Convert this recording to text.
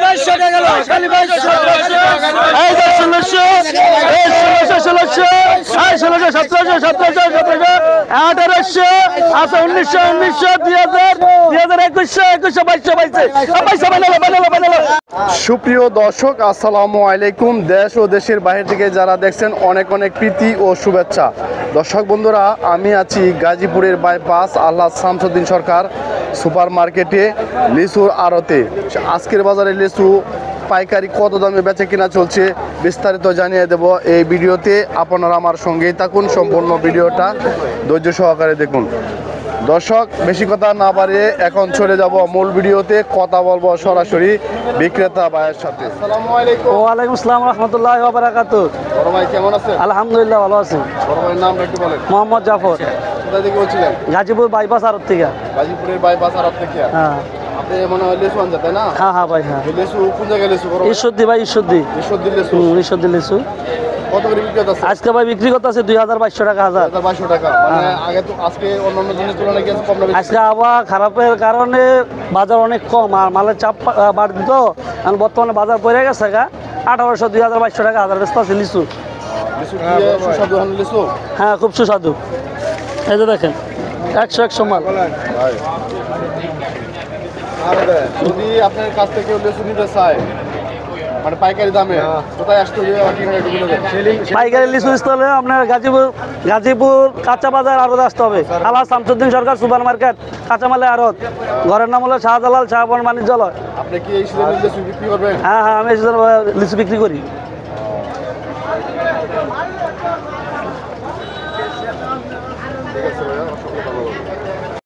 2200 টাকা গেল খালি 2200 এই যে 1600 এই 1600 1600 1700 1700 1800 আছে 1900 2000 2200 সুপ্রিয় দর্শক আসসালামু আলাইকুম। দেশ ও দেশের বাইরে থেকে যারা দেখছেন অনেক অনেক প্রীতি ও শুভেচ্ছা। দর্শক বন্ধুরা, আমি আছি গাজীপুরের বাইপাস আল্লাহ শামসুদ্দিন সরকার সুপার মার্কেটে লিচুর আড়তে। আজকের বাজারে লিচু পাইকারি কত দামে বেচে কিনা চলছে বিস্তারিত জানিয়ে দেব এই ভিডিওতে। আপনারা আমার সঙ্গেই থাকুন, সম্পূর্ণ ভিডিওটা ধৈর্য সহকারে দেখুন। দর্শক বেশি কথা না বাড়িয়ে এখন চলে যাব মূল ভিডিওতে, কথা বলবো সরাসরি বিক্রেতা ভাইয়ের সাথে। আসসালামু আলাইকুম। ওয়ালাইকুম আসসালাম রাহমাতুল্লাহি ওয়া বারাকাতুহু। বড় ভাই কেমন আছেন? আলহামদুলিল্লাহ ভালো আছি। বড় ভাইয়ের নামটা একটু বলেন। মোহাম্মদ জাফর। কোথা থেকে বলছিলেন? গাজীপুর বাইপাস আড়ত থেকে। গাজীপুরের বাইপাস আড়ত থেকে। হ্যাঁ আপনি মনে হয় লিচু আনছেন তাই না? হ্যাঁ হ্যাঁ ভাই হ্যাঁ। লিচু কোন জায়গায় লিচু? ঈশ্বরদী ভাই ঈশ্বরদী। ঈশ্বরদী লিচু। ঈশ্বরদী লিচু কত করে বিক্রি হচ্ছে আজকে ভাই বিক্রি করতে আছে 2200 টাকা হাজার। 2200 টাকা মানে আগে তো আজকে অন্যান্য দিনের তুলনায় কি কম না বেশি? আজকে আবহাওয়া খারাপের কারণে বাজার অনেক কম আর মালের চাপ বাড়তি তো। এখন বর্তমানে বাজার পড়ে গেছে 1800 2200 টাকা হাজার ব্যস্ত আছে লিচু। লিচু কি সুস্বাদু হন লিচু? হ্যাঁ খুব সুস্বাদু। এই যে দেখেন 100 মাল। যদি আপনার কাছ থেকে লিচু নিতে চায় মানে পাইকারি দামে কোথায় আসতে হবে? পাইকারি লিচু স্থলে আপনার গাজীপুর কাঁচা বাজার আড়ত আসতে হবে। আল্লাহ শামসুদ্দিন সরকার সুপার মার্কেট কাঁচামালের আড়ত। ঘরের নাম হলো শাহজালাল শাহপন বাণিজ্যালয়। আপনি কি এই সিজনে লিচু বিক্রি করবেন? হ্যাঁ হ্যাঁ আমি লিচু বিক্রি করি।